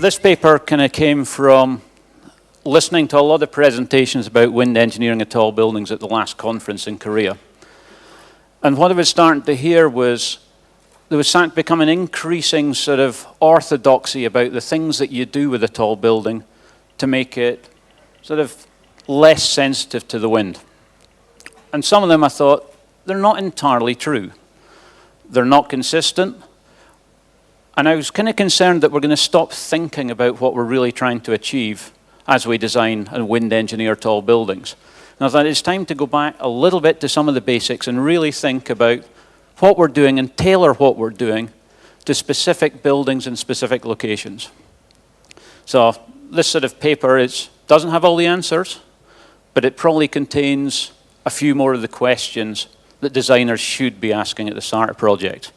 This paper kind of came from listening to a lot of presentations about wind engineering of tall buildings at the last conference in Korea. And what I was starting to hear was there was starting to become an increasing sort of orthodoxy about the things that you do with a tall building to make it sort of less sensitive to the wind. And some of them I thought, they're not entirely true. They're not consistent. And I was kind of concerned that we're going to stop thinking about what we're really trying to achieve as we design and wind engineer tall buildings. And I thought it's time to go back a little bit to some of the basics and really think about what we're doing and tailor what we're doing to specific buildings and specific locations. So this sort of paper doesn't have all the answers, but it probably contains a few more of the questions that designers should be asking at the start of projects.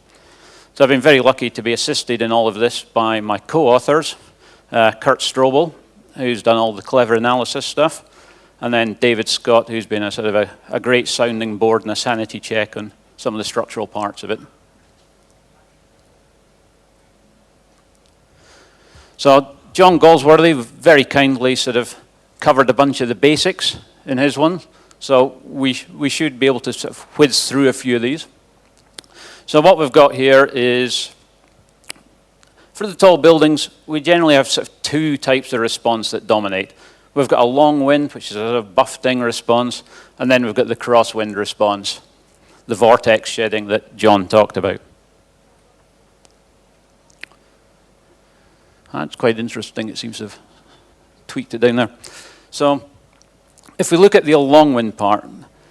So I've been very lucky to be assisted in all of this by my co-authors, Kurt Strobel, who's done all the clever analysis stuff, and then David Scott, who's been a sort of a great sounding board and a sanity check on some of the structural parts of it. So John Galsworthy very kindly sort of covered a bunch of the basics in his one. So we should be able to sort of whiz through a few of these. So what we've got here is, for the tall buildings, we generally have sort of two types of response that dominate. We've got a long wind, which is a sort of buffeting response, and then we've got the crosswind response, the vortex shedding that John talked about. That's quite interesting. It seems to have tweaked it down there. So if we look at the long wind part,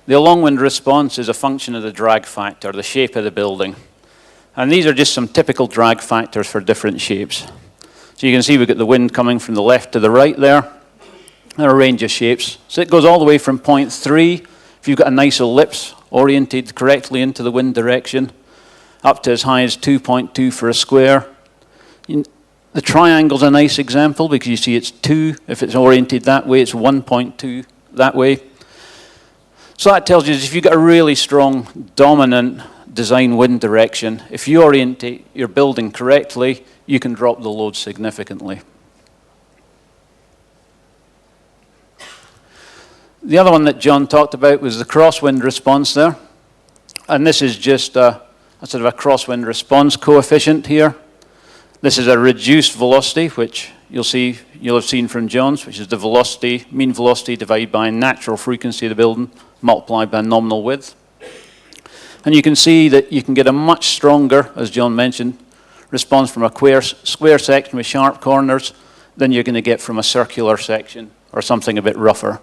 the long wind response is a function of the drag factor, the shape of the building. And these are just some typical drag factors for different shapes. So you can see we've got the wind coming from the left to the right there. There are a range of shapes. So it goes all the way from 0.3, if you've got a nice ellipse oriented correctly into the wind direction, up to as high as 2.2 for a square. The triangle's a nice example because you see it's 2. If it's oriented that way, it's 1.2 that way. So that tells you that if you've got a really strong dominant design wind direction, if you orientate your building correctly, you can drop the load significantly. The other one that John talked about was the crosswind response there. And this is just a sort of a crosswind response coefficient here. This is a reduced velocity, which you'll have seen from John's, which is the velocity, mean velocity divided by natural frequency of the building, multiplied by nominal width. And you can see that you can get a much stronger, as John mentioned, response from a square section with sharp corners than you're going to get from a circular section or something a bit rougher.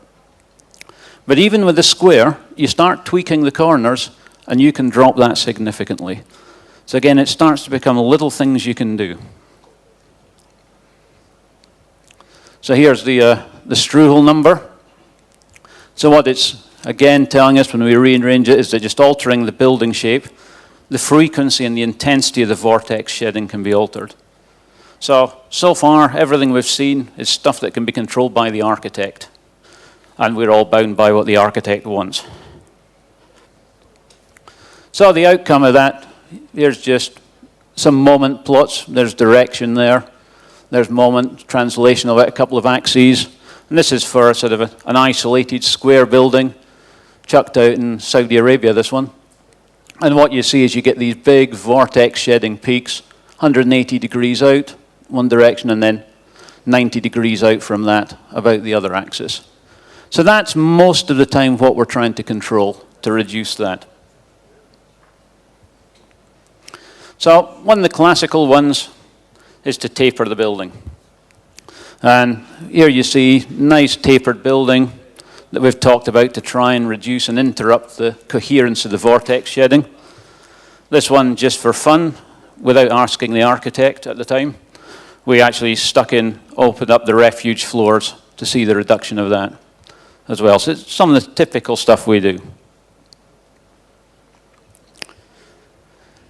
But even with the square, you start tweaking the corners and you can drop that significantly. So again, it starts to become little things you can do. So here's the Struhel number. So what it's again telling us when we rearrange it is that just altering the building shape, the frequency and the intensity of the vortex shedding can be altered. So far, everything we've seen is stuff that can be controlled by the architect. And we're all bound by what the architect wants. So the outcome of that, here's just some moment plots. There's direction there. There's moment, translation of it, a couple of axes. And this is for sort of an isolated square building chucked out in Saudi Arabia, this one. And what you see is you get these big vortex shedding peaks, 180 degrees out one direction and then 90 degrees out from that about the other axis. So that's most of the time what we're trying to control to reduce that. So one of the classical ones is to taper the building. And here you see nice tapered building that we've talked about to try and reduce and interrupt the coherence of the vortex shedding. This one just for fun, without asking the architect at the time. We actually opened up the refuge floors to see the reduction of that as well. So it's some of the typical stuff we do.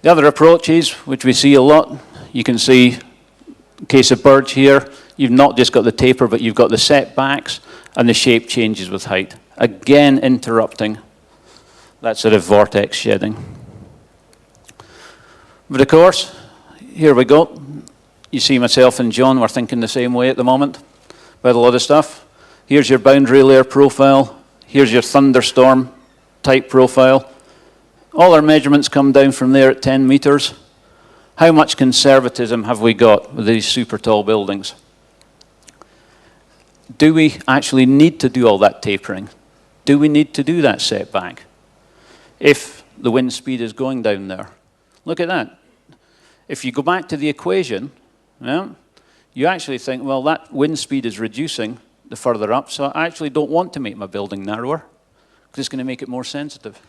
The other approaches, which we see a lot, you can see, in case of birch here, you've not just got the taper, but you've got the setbacks, and the shape changes with height. Again, interrupting that sort of vortex shedding. But of course, here we go. You see myself and John, we're thinking the same way at the moment about a lot of stuff. Here's your boundary layer profile. Here's your thunderstorm type profile. All our measurements come down from there at 10 meters. How much conservatism have we got with these super tall buildings? Do we actually need to do all that tapering? Do we need to do that setback if the wind speed is going down there? Look at that. If you go back to the equation, yeah, you actually think, well, that wind speed is reducing the further up, so I actually don't want to make my building narrower because it's going to make it more sensitive.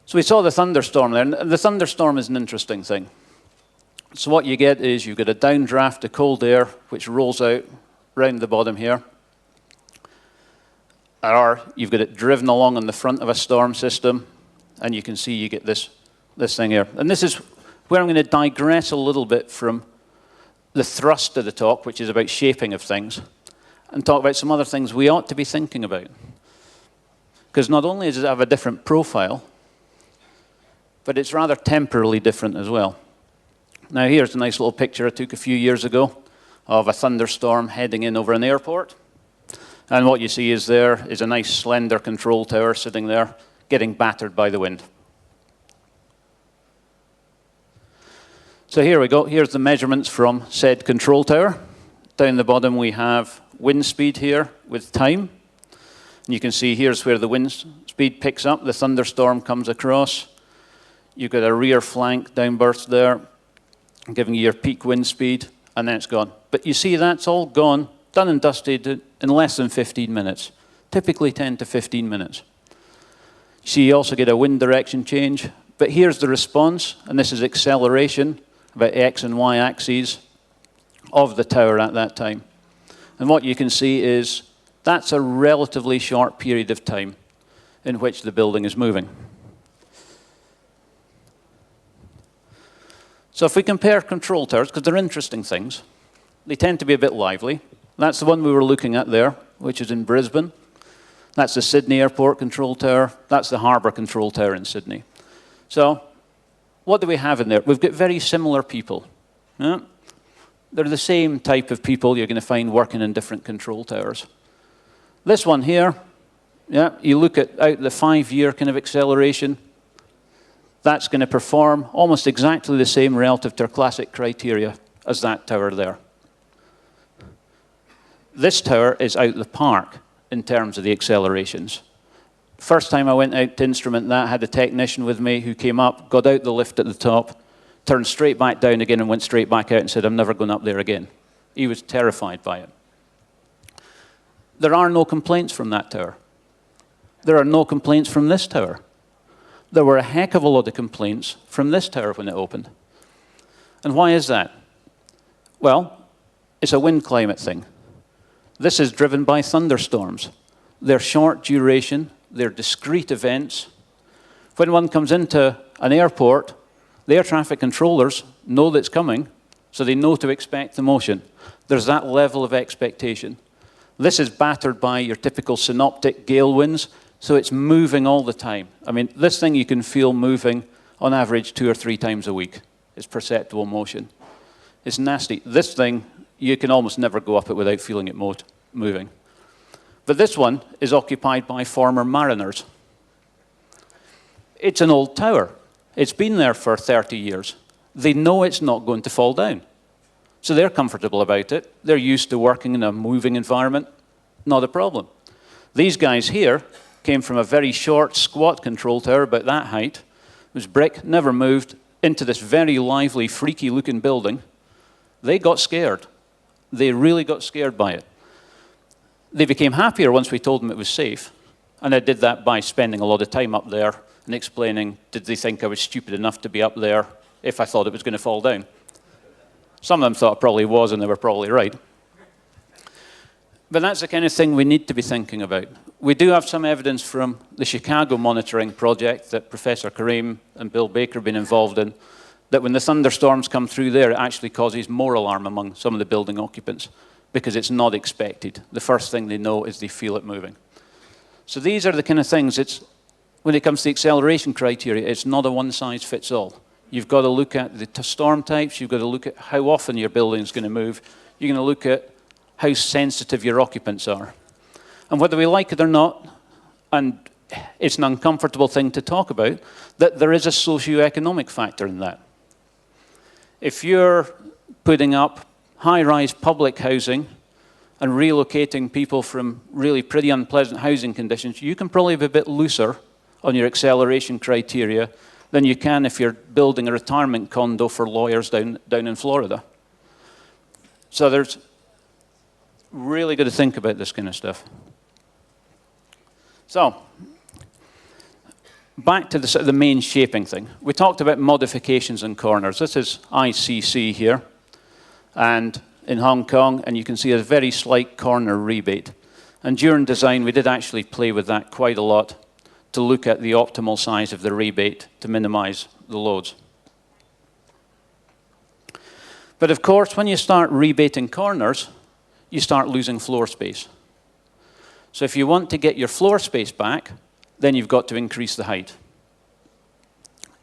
So we saw the thunderstorm there, and the thunderstorm is an interesting thing. So what you get is you get a downdraft of cold air which rolls out round the bottom here. Or you've got it driven along on the front of a storm system, and you can see you get this thing here. And this is where I'm going to digress a little bit from the thrust of the talk, which is about shaping of things, and talk about some other things we ought to be thinking about. Because not only does it have a different profile, but it's rather temporally different as well. Now here's a nice little picture I took a few years ago of a thunderstorm heading in over an airport. And what you see is there is a nice slender control tower sitting there getting battered by the wind. So here we go. Here's the measurements from said control tower. Down the bottom we have wind speed here with time. And you can see here's where the wind speed picks up. The thunderstorm comes across. You've got a rear flank downburst there, giving you your peak wind speed, and then it's gone. But you see that's all gone, done and dusted in less than 15 minutes, typically 10 to 15 minutes. You see you also get a wind direction change, but here's the response, and this is acceleration, about X and Y axes of the tower at that time. And what you can see is that's a relatively short period of time in which the building is moving. So if we compare control towers, because they're interesting things, they tend to be a bit lively. That's the one we were looking at there, which is in Brisbane. That's the Sydney Airport control tower. That's the Harbour control tower in Sydney. So what do we have in there? We've got very similar people. Yeah? They're the same type of people you're going to find working in different control towers. This one here, yeah, you look at out the 5-year kind of acceleration, that's going to perform almost exactly the same relative to our classic criteria as that tower there. This tower is out the park in terms of the accelerations. First time I went out to instrument that, I had a technician with me who came up, got out the lift at the top, turned straight back down again and went straight back out and said, I'm never going up there again. He was terrified by it. There are no complaints from that tower. There are no complaints from this tower. There were a heck of a lot of complaints from this tower when it opened. And why is that? Well, it's a wind climate thing. This is driven by thunderstorms. They're short duration, they're discrete events. When one comes into an airport, the air traffic controllers know that's coming, so they know to expect the motion. There's that level of expectation. This is battered by your typical synoptic gale winds, so it's moving all the time. I mean, this thing you can feel moving on average 2 or 3 times a week. It's perceptible motion. It's nasty. This thing, you can almost never go up it without feeling it moving. But this one is occupied by former mariners. It's an old tower. It's been there for 30 years. They know it's not going to fall down. So they're comfortable about it. They're used to working in a moving environment. Not a problem. These guys here came from a very short, squat control tower, about that height. It was brick, never moved, into this very lively, freaky-looking building. They got scared. They really got scared by it. They became happier once we told them it was safe. And I did that by spending a lot of time up there and explaining, did they think I was stupid enough to be up there if I thought it was going to fall down? Some of them thought it probably was, and they were probably right. But that's the kind of thing we need to be thinking about. We do have some evidence from the Chicago monitoring project that Professor Kareem and Bill Baker have been involved in, that when the thunderstorms come through there, it actually causes more alarm among some of the building occupants because it's not expected. The first thing they know is they feel it moving. So these are the kind of things, when it comes to the acceleration criteria, it's not a one-size-fits-all. You've got to look at the storm types. You've got to look at how often your building is going to move. You're going to look at how sensitive your occupants are. And whether we like it or not, and it's an uncomfortable thing to talk about, that there is a socioeconomic factor in that. If you're putting up high-rise public housing and relocating people from really pretty unpleasant housing conditions, you can probably be a bit looser on your acceleration criteria than you can if you're building a retirement condo for lawyers down in Florida. So there's really got to think about this kind of stuff. So, back to the main shaping thing. We talked about modifications and corners. This is ICC here, and in Hong Kong, and you can see a very slight corner rebate. And during design, we did actually play with that quite a lot to look at the optimal size of the rebate to minimize the loads. But of course, when you start rebating corners, you start losing floor space. So if you want to get your floor space back, then you've got to increase the height.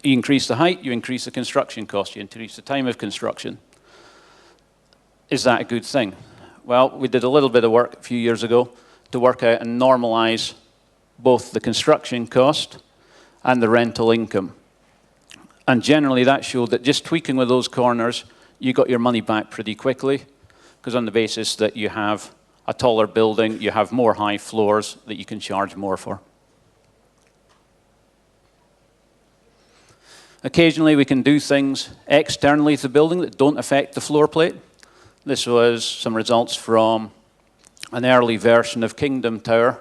You increase the height, you increase the construction cost, you increase the time of construction. Is that a good thing? Well, we did a little bit of work a few years ago to work out and normalize both the construction cost and the rental income. And generally that showed that just tweaking with those corners, you got your money back pretty quickly, because on the basis that you have a taller building, you have more high floors that you can charge more for. Occasionally we can do things externally to the building that don't affect the floor plate. This was some results from an early version of Kingdom Tower.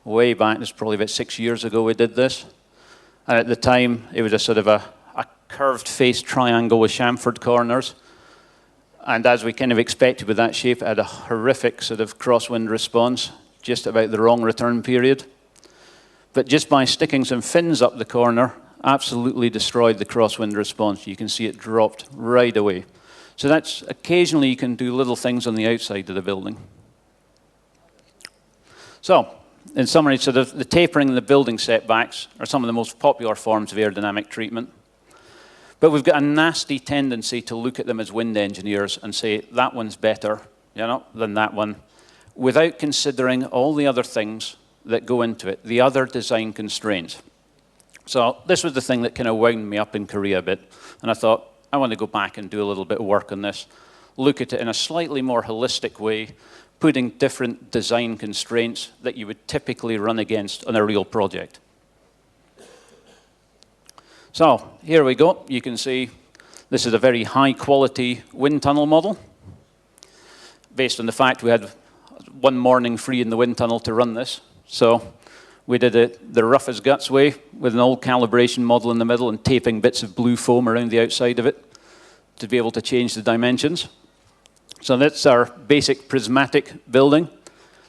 Way back, this is probably about 6 years ago we did this. And at the time, it was a sort of a curved face triangle with chamfered corners. And as we kind of expected with that shape, it had a horrific sort of crosswind response, just about the wrong return period. But just by sticking some fins up the corner, absolutely destroyed the crosswind response. You can see it dropped right away. So that's, occasionally you can do little things on the outside of the building. So, in summary, sort of the tapering and the building setbacks are some of the most popular forms of aerodynamic treatment. But we've got a nasty tendency to look at them as wind engineers and say, that one's better, than that one, without considering all the other things that go into it, the other design constraints. So this was the thing that kind of wound me up in Korea a bit. And I thought, I want to go back and do a little bit of work on this, look at it in a slightly more holistic way, putting different design constraints that you would typically run against on a real project. So here we go. You can see this is a very high quality wind tunnel model based on the fact we had one morning free in the wind tunnel to run this. So we did it the rough as guts way with an old calibration model in the middle and taping bits of blue foam around the outside of it to be able to change the dimensions. So that's our basic prismatic building.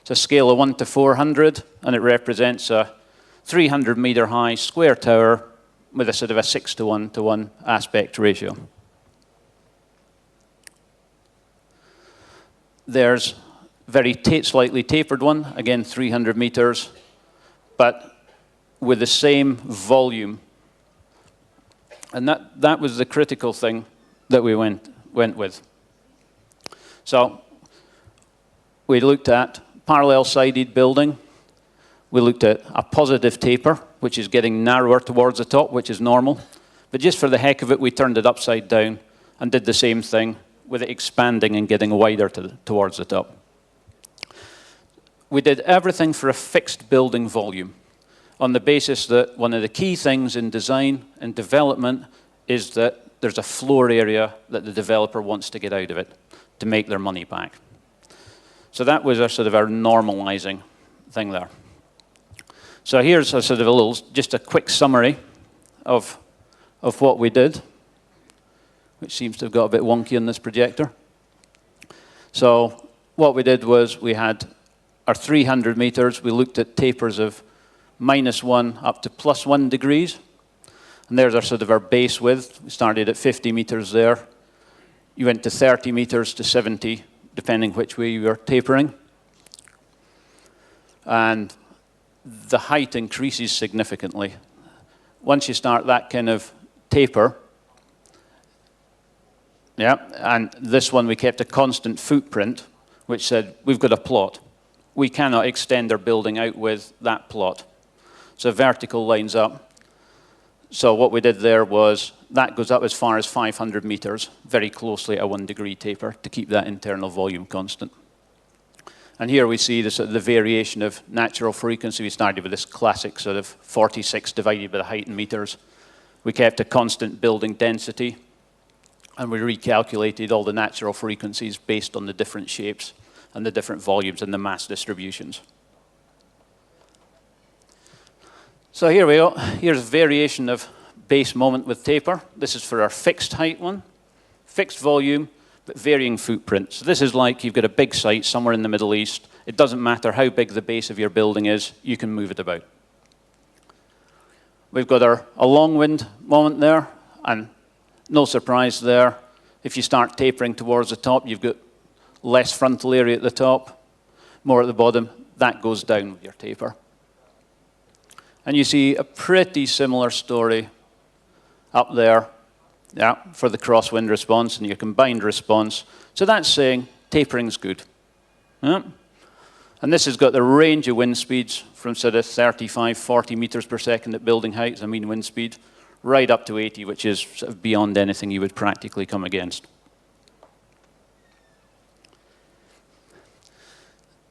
It's a scale of 1 to 400, and it represents a 300-meter high square tower with a sort of a 6:1 aspect ratio. There's a very slightly tapered one, again 300 meters, but with the same volume. And that was the critical thing that we went with. So we looked at parallel-sided building. We looked at a positive taper, which is getting narrower towards the top, which is normal. But just for the heck of it, we turned it upside down and did the same thing with it expanding and getting wider towards the top. We did everything for a fixed building volume on the basis that one of the key things in design and development is that there's a floor area that the developer wants to get out of it to make their money back. So that was our sort of our normalizing thing there. So here's a sort of just a quick summary of what we did, which seems to have got a bit wonky on this projector. So what we did was we had our 300 meters. We looked at tapers of -1 up to +1 degrees. And there's our sort of our base width. We started at 50 meters there. You went to 30 meters to 70, depending which way you were tapering. And the height increases significantly. Once you start that kind of taper, Yeah, and this one we kept a constant footprint, which said, we've got a plot. We cannot extend our building out with that plot. So vertical lines up. So what we did there was, that goes up as far as 500 meters, very closely a 1 degree taper to keep that internal volume constant. And here we see the variation of natural frequency. We started with this classic sort of 46 divided by the height in meters. We kept a constant building density, and we recalculated all the natural frequencies based on the different shapes and the different volumes and the mass distributions. So here we go. Here's a variation of base moment with taper. This is for our fixed height one, fixed volume, but varying footprint. So this is like you've got a big site somewhere in the Middle East. It doesn't matter how big the base of your building is, you can move it about. We've got a long wind moment there, and no surprise there. If you start tapering towards the top, you've got less frontal area at the top, more at the bottom. That goes down with your taper. And you see a pretty similar story up there, yeah, for the crosswind response and your combined response. So that's saying tapering's good. Yeah? And this has got the range of wind speeds from sort of 35, 40 meters per second at building height, as a mean wind speed, right up to 80, which is sort of beyond anything you would practically come against.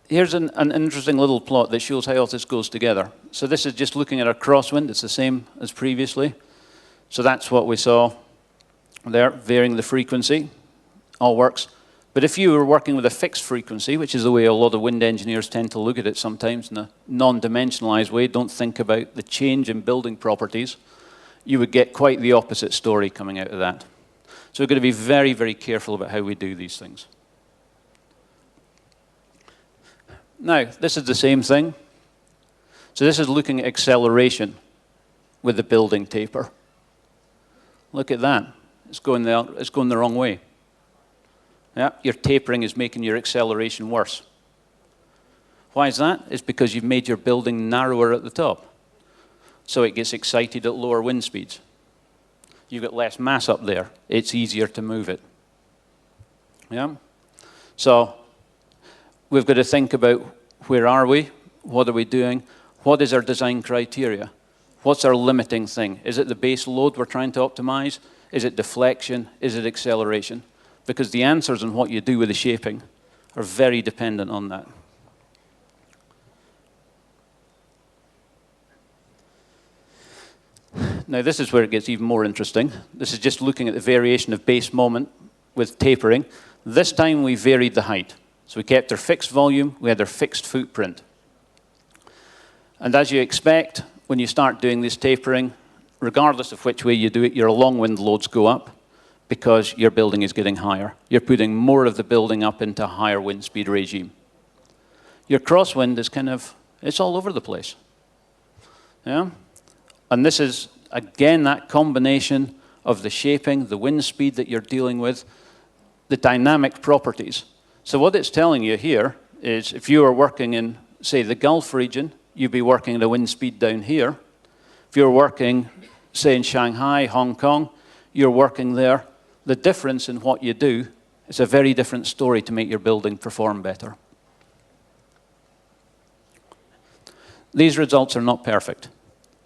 Here's an interesting little plot that shows how all this goes together. So this is just looking at our crosswind. It's the same as previously. So that's what we saw there, varying the frequency. All works. But if you were working with a fixed frequency, which is the way a lot of wind engineers tend to look at it sometimes in a non-dimensionalized way, don't think about the change in building properties, you would get quite the opposite story coming out of that. So we've got to be very, very careful about how we do these things. Now, this is the same thing. So this is looking at acceleration with the building taper. Look at that. It's going the wrong way. Yeah, your tapering is making your acceleration worse. Why is that? It's because you've made your building narrower at the top. So it gets excited at lower wind speeds. You've got less mass up there. It's easier to move it. Yeah? So we've got to think about where are we, what are we doing, what is our design criteria, what's our limiting thing? Is it the base load we're trying to optimize? Is it deflection? Is it acceleration? Because the answers on what you do with the shaping are very dependent on that. Now this is where it gets even more interesting. This is just looking at the variation of base moment with tapering. This time we varied the height. So we kept our fixed volume, we had our fixed footprint. And as you expect, when you start doing this tapering, regardless of which way you do it, your long wind loads go up because your building is getting higher. You're putting more of the building up into a higher wind speed regime. Your crosswind is kind of, it's all over the place. Yeah? And this is, again, that combination of the shaping, the wind speed that you're dealing with, the dynamic properties. So what it's telling you here is if you are working in, say, the Gulf region, you'd be working at a wind speed down here. If you're working, say, in Shanghai, Hong Kong, you're working there. The difference in what you do is a very different story to make your building perform better. These results are not perfect.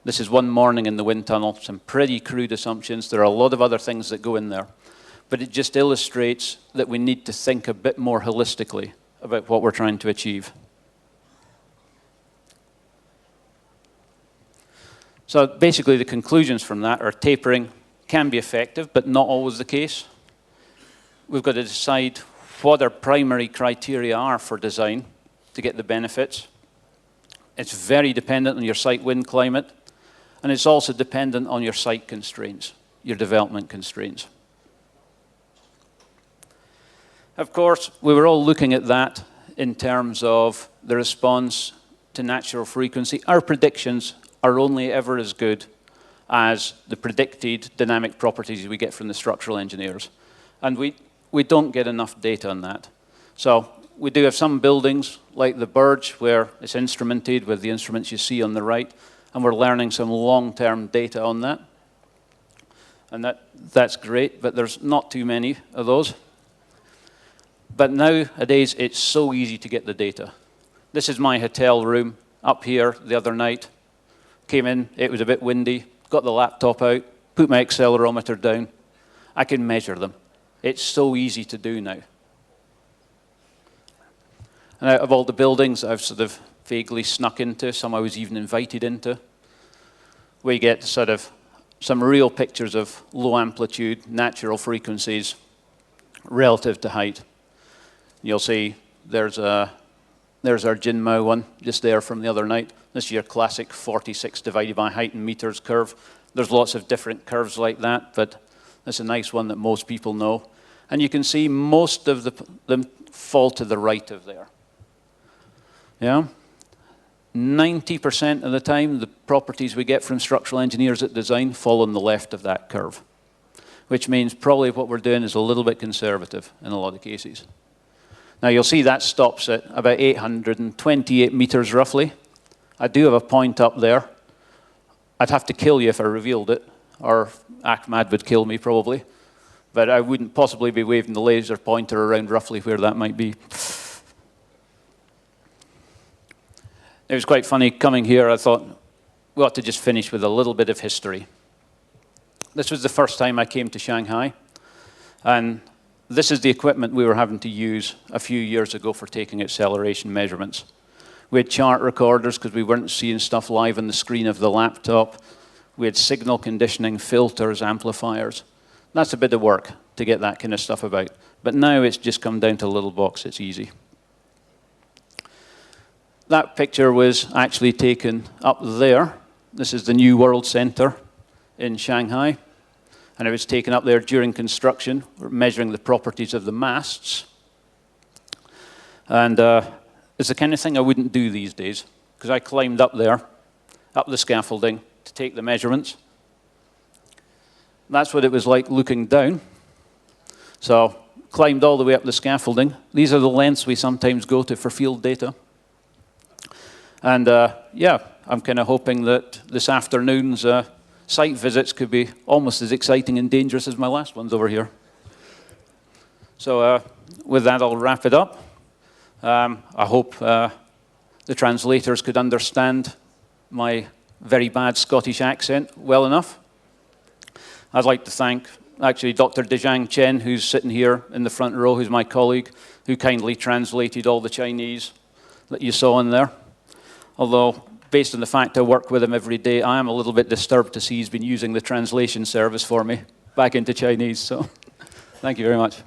This is one morning in the wind tunnel, some pretty crude assumptions. There are a lot of other things that go in there. But it just illustrates that we need to think a bit more holistically about what we're trying to achieve. So basically the conclusions from that are tapering can be effective, but not always the case. We've got to decide what our primary criteria are for design to get the benefits. It's very dependent on your site wind climate, and it's also dependent on your site constraints, your development constraints. Of course, we were all looking at that in terms of the response to natural frequency. Our predictions are only ever as good as the predicted dynamic properties we get from the structural engineers. And we don't get enough data on that. So we do have some buildings like the Burj where it's instrumented with the instruments you see on the right, and we're learning some long-term data on that. And that's great, but there's not too many of those. But nowadays, it's so easy to get the data. This is my hotel room up here the other night. Came in, it was a bit windy, got the laptop out, put my accelerometer down. I can measure them. It's so easy to do now. And out of all the buildings I've sort of vaguely snuck into, some I was even invited into, we get sort of some real pictures of low amplitude, natural frequencies relative to height. You'll see there's our Jinmao one just there from the other night. This is your classic 46 divided by height in meters curve. There's lots of different curves like that, but that's a nice one that most people know. And you can see most of them fall to the right of there. Yeah? 90% of the time, the properties we get from structural engineers at design fall on the left of that curve, which means probably what we're doing is a little bit conservative in a lot of cases. Now, you'll see that stops at about 828 meters roughly. I do have a point up there. I'd have to kill you if I revealed it, or Ahmad would kill me probably. But I wouldn't possibly be waving the laser pointer around roughly where that might be. It was quite funny coming here. I thought we ought to just finish with a little bit of history. This was the first time I came to Shanghai, and this is the equipment we were having to use a few years ago for taking acceleration measurements. We had chart recorders because we weren't seeing stuff live on the screen of the laptop. We had signal conditioning, filters, amplifiers. That's a bit of work to get that kind of stuff about. But now it's just come down to a little box. It's easy. That picture was actually taken up there. This is the New World Center in Shanghai. And it was taken up there during construction. We're measuring the properties of the masts. And it's the kind of thing I wouldn't do these days, because I climbed up there, up the scaffolding, to take the measurements. That's what it was like looking down. So climbed all the way up the scaffolding. These are the lengths we sometimes go to for field data. And yeah, I'm kind of hoping that this afternoon's site visits could be almost as exciting and dangerous as my last ones over here. So with that, I'll wrap it up. I hope the translators could understand my very bad Scottish accent well enough. I'd like to thank, actually, Dr. Dejang Chen, who's sitting here in the front row, who's my colleague, who kindly translated all the Chinese that you saw in there. Although, based on the fact I work with him every day, I am a little bit disturbed to see he's been using the translation service for me back into Chinese. So, thank you very much.